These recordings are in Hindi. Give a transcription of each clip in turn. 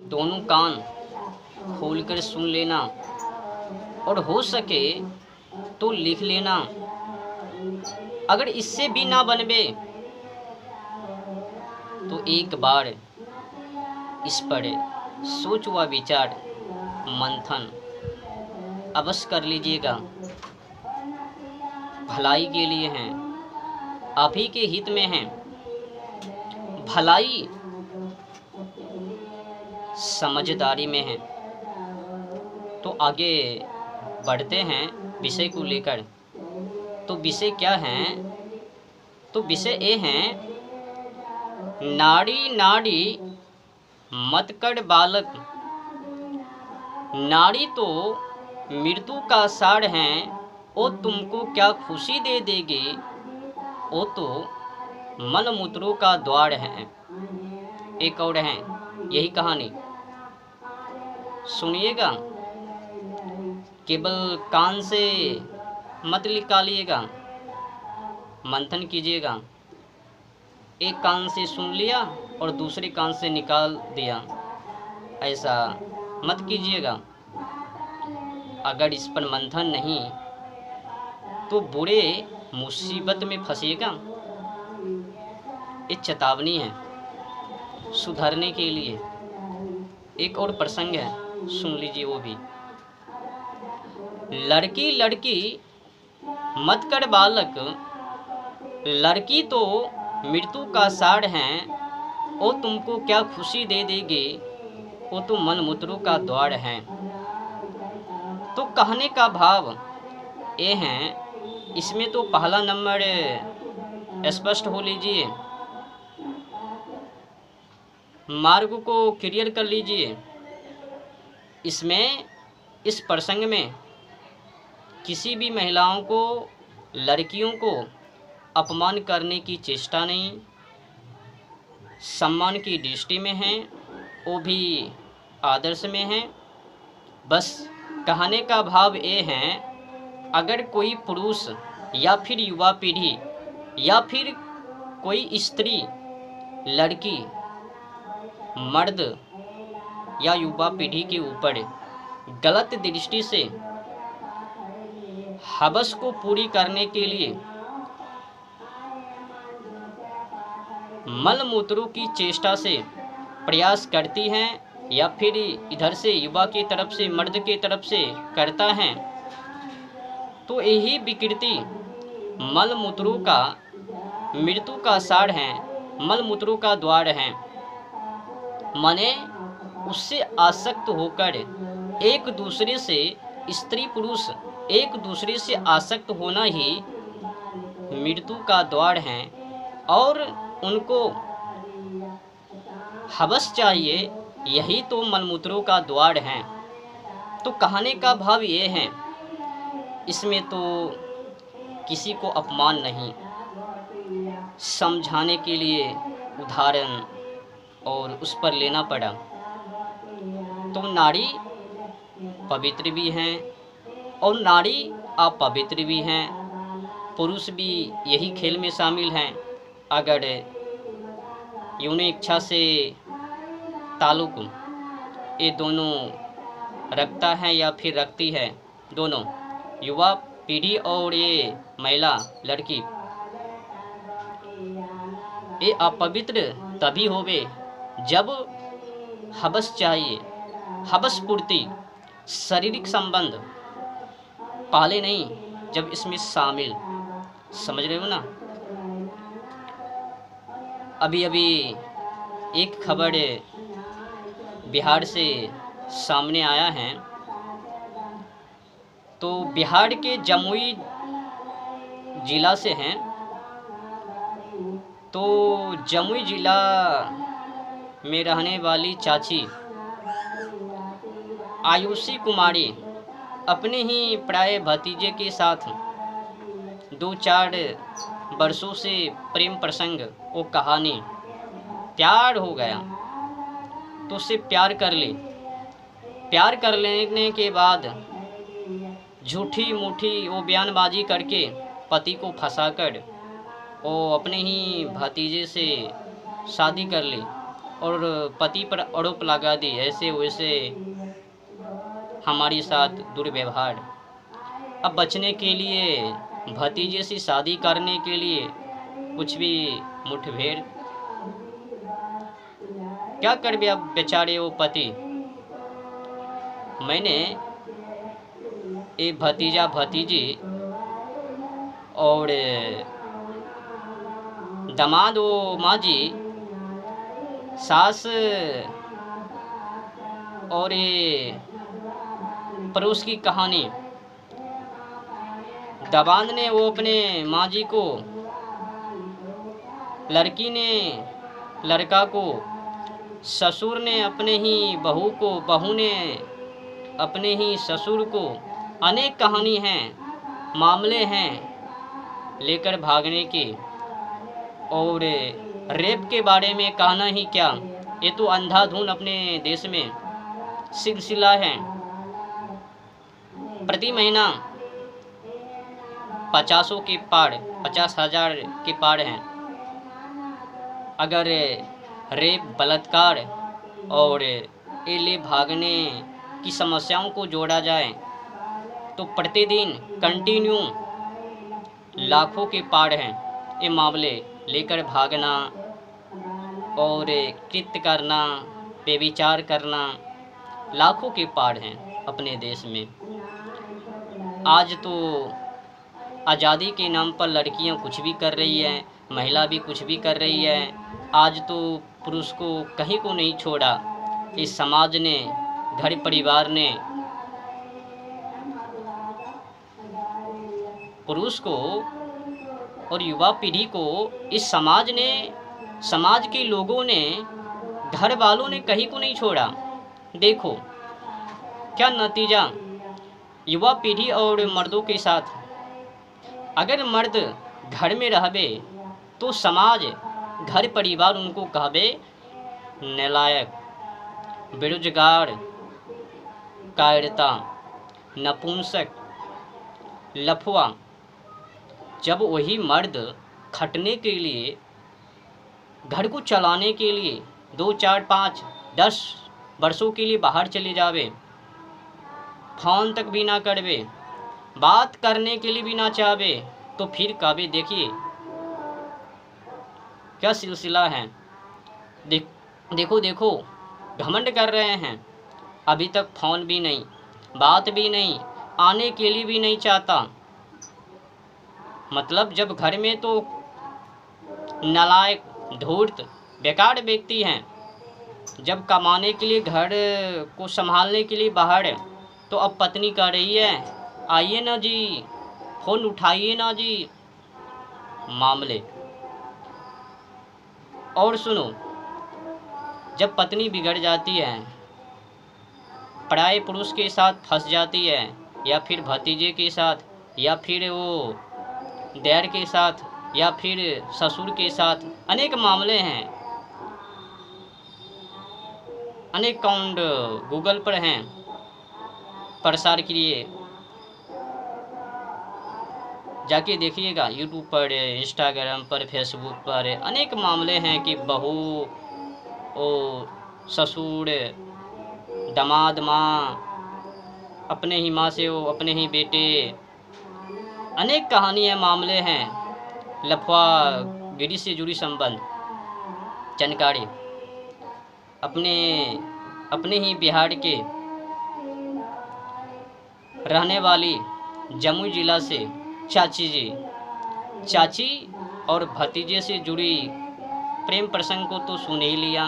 दोनों कान खोलकर सुन लेना और हो सके तो लिख लेना। अगर इससे भी ना बनवे तो एक बार इस पर सोच व विचार मंथन अवश्य कर लीजिएगा। भलाई के लिए हैं, आप ही के हित में हैं। भलाई समझदारी में है। तो आगे बढ़ते हैं विषय को लेकर। तो विषय क्या है? तो विषय ये हैं, नाड़ी नाड़ी मत कर बालक। नाड़ी तो मृत्यु का साड़ है, वो तुमको क्या खुशी दे देगी, वो तो मलमूत्रों का द्वार है। एक और है यही कहानी, सुनिएगा। केवल कान से मत निकालिएगा, मंथन कीजिएगा। एक कान से सुन लिया और दूसरे कान से निकाल दिया, ऐसा मत कीजिएगा। अगर इस पर मंथन नहीं तो बुरे मुसीबत में फंसिएगा। एक चेतावनी है सुधरने के लिए। एक और प्रसंग है, सुन लीजिए वो भी। लड़की लड़की मत कर बालक, लड़की तो मृत्यु का साड़ है, वो तुमको क्या खुशी दे देगी, वो तो मलमूत्रों का द्वार है। तो कहने का भाव ये है, इसमें तो पहला नंबर स्पष्ट हो लीजिए, मार्ग को क्लियर कर लीजिए। इसमें इस प्रसंग में किसी भी महिलाओं को, लड़कियों को अपमान करने की चेष्टा नहीं, सम्मान की दृष्टि में है, वो भी आदर्श में है। बस कहने का भाव ये है, अगर कोई पुरुष या फिर युवा पीढ़ी या फिर कोई स्त्री, लड़की, मर्द या युवा पीढ़ी के ऊपर गलत दृष्टि से हवस को पूरी करने के लिए मल मूत्रों की चेष्टा से प्रयास करती हैं, या फिर इधर से युवा की तरफ से, मर्द की तरफ से करता है, तो यही विकृति मल मूत्रों का मृत्यु का साड़ है, मल मूत्रों का द्वार है। माने उससे आसक्त होकर एक दूसरे से, स्त्री पुरुष एक दूसरे से आसक्त होना ही मृत्यु का द्वार है, और उनको हवस चाहिए, यही तो मलमूत्रों का द्वार है। तो कहने का भाव ये है, इसमें तो किसी को अपमान नहीं, समझाने के लिए उदाहरण और उस पर लेना पड़ा। तो नारी पवित्र भी हैं और नारी अपवित्र भी हैं, पुरुष भी यही खेल में शामिल हैं। अगर यौन इच्छा से ताल्लुक ये दोनों रखता है या फिर रखती है, दोनों युवा पीढ़ी और ये महिला लड़की, ये अपवित्र तभी होवे जब हवस चाहिए, हवस पूर्ति, शारीरिक संबंध पहले नहीं, जब इसमें शामिल, समझ रहे हो ना। अभी अभी एक खबर बिहार से सामने आया है। तो बिहार के जमुई जिला से हैं। तो जमुई जिला में रहने वाली चाची आयुषी कुमारी अपने ही प्राय भतीजे के साथ 2-4 वर्षों से प्रेम प्रसंग, वो कहानी, प्यार हो गया तो उससे प्यार कर ली। प्यार कर लेने के बाद झूठी मूठी वो बयानबाजी करके पति को फंसाकर वो अपने ही भतीजे से शादी कर ली। और पति पर आरोप लगा दी, ऐसे वैसे हमारे साथ दुर्व्यवहार। अब बचने के लिए, भतीजे से शादी करने के लिए कुछ भी मुठभेड़। क्या कर भी अब बेचारे वो पति। मैंने एक भतीजा भतीजी और दामाद वो माँ जी, सास और ये पड़ोस की कहानी। दामाद ने वो अपने माँ जी को, लड़की ने लड़का को, ससुर ने अपने ही बहू को, बहू ने अपने ही ससुर को। अनेक कहानी हैं, मामले हैं लेकर भागने के। और रेप के बारे में कहना ही क्या, ये तो अंधाधुन अपने देश में सिलसिला है। प्रति महीना 50 के पार, 50,000 के पार हैं। अगर रेप, बलात्कार और ले भागने की समस्याओं को जोड़ा जाए तो प्रतिदिन कंटिन्यू लाखों के पार हैं ये मामले। लेकर भागना और कृत्य करना, बेविचार करना, लाखों के पार हैं अपने देश में। आज तो आज़ादी के नाम पर लड़कियां कुछ भी कर रही हैं, महिला भी कुछ भी कर रही है। आज तो पुरुष को कहीं को नहीं छोड़ा इस समाज ने, घर परिवार ने। पुरुष को और युवा पीढ़ी को इस समाज ने, समाज के लोगों ने, घर वालों ने कहीं को नहीं छोड़ा। देखो क्या नतीजा, युवा पीढ़ी और मर्दों के साथ। अगर मर्द घर में रहबे तो समाज, घर परिवार उनको कहबे नालायक, बेरोजगार, कायरता, नपुंसक, लफुआ। जब वही मर्द खटने के लिए, घर को चलाने के लिए 2, 4, 5, 10 वर्षों के लिए बाहर चले जावे, फोन तक भी ना करवे, बात करने के लिए भी ना चाहे, तो फिर कहबे देखिए क्या सिलसिला है। देखो देखो घमंड कर रहे हैं। अभी तक फ़ोन भी नहीं, बात भी नहीं, आने के लिए भी नहीं चाहता। मतलब जब घर में तो नालायक, धूर्त, बेकार व्यक्ति हैं, जब कमाने के लिए, घर को संभालने के लिए बाहर, तो अब पत्नी कह रही है आइए ना जी, फ़ोन उठाइए ना जी। मामले। और सुनो, जब पत्नी बिगड़ जाती है, पराये पुरुष के साथ फंस जाती है, या फिर भतीजे के साथ, या फिर वो देवर के साथ, या फिर ससुर के साथ, अनेक मामले हैं। अनेक काउंट गूगल पर हैं प्रसार के लिए, जाके देखिएगा। यूट्यूब पर, इंस्टाग्राम पर, फेसबुक पर अनेक मामले हैं कि बहू और ससुर, दामाद, माँ, अपने ही माँ से वो अपने ही बेटे। अनेक कहानियाँ, मामले हैं, लफवा गिरी से जुड़ी संबंध, जानकारी। अपने ही बिहार के रहने वाली जमुई जिला से चाची और भतीजे से जुड़ी प्रेम प्रसंग को तो सुन ही लिया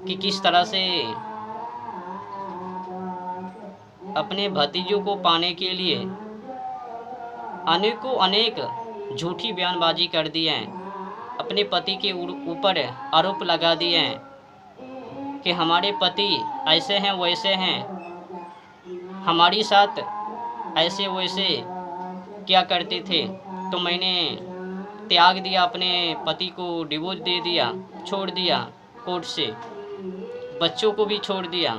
कि किस तरह से अपने भतीजों को पाने के लिए अनेक झूठी बयानबाजी कर दी हैं। अपने पति के ऊपर आरोप लगा दिए हैं कि हमारे पति ऐसे हैं, वैसे हैं, हमारी साथ ऐसे वैसे क्या करते थे। तो मैंने त्याग दिया, अपने पति को डिवोर्स दे दिया, छोड़ दिया कोर्ट से, बच्चों को भी छोड़ दिया,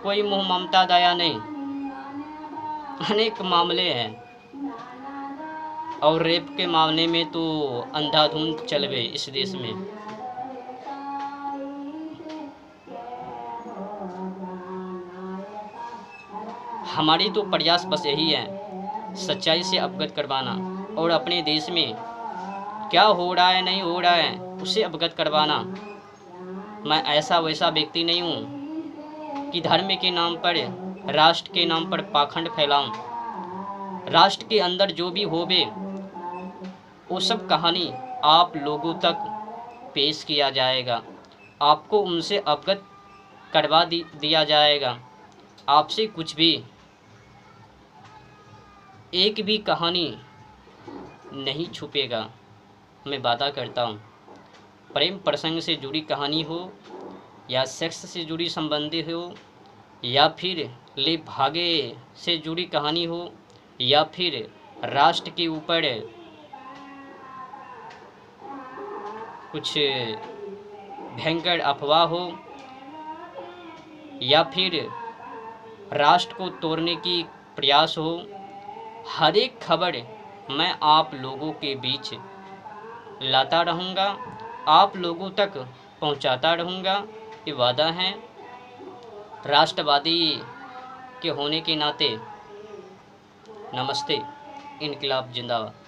कोई मोह ममता दया नहीं। अनेक मामले हैं। और रेप के मामले में तो अंधाधुंध चलवे इस देश में। हमारी तो प्रयास बस यही है, सच्चाई से अवगत करवाना और अपने देश में क्या हो रहा है नहीं हो रहा है उसे अवगत करवाना। मैं ऐसा वैसा व्यक्ति नहीं हूँ कि धर्म के नाम पर, राष्ट्र के नाम पर पाखंड फैलाऊं। राष्ट्र के अंदर जो भी होवे वो सब कहानी आप लोगों तक पेश किया जाएगा, आपको उनसे अवगत करवा दिया जाएगा। आपसे कुछ भी, एक भी कहानी नहीं छुपेगा, मैं वादा करता हूँ। प्रेम प्रसंग से जुड़ी कहानी हो या सेक्स से जुड़ी संबंधी हो या फिर ले भागे से जुड़ी कहानी हो या फिर राष्ट्र के ऊपर कुछ भयंकर अफवाह हो या फिर राष्ट्र को तोड़ने की प्रयास हो, हर एक खबर मैं आप लोगों के बीच लाता रहूँगा, आप लोगों तक पहुँचाता रहूँगा। ये वादा है। राष्ट्रवादी के होने के नाते नमस्ते, इनकलाब जिंदाबाद।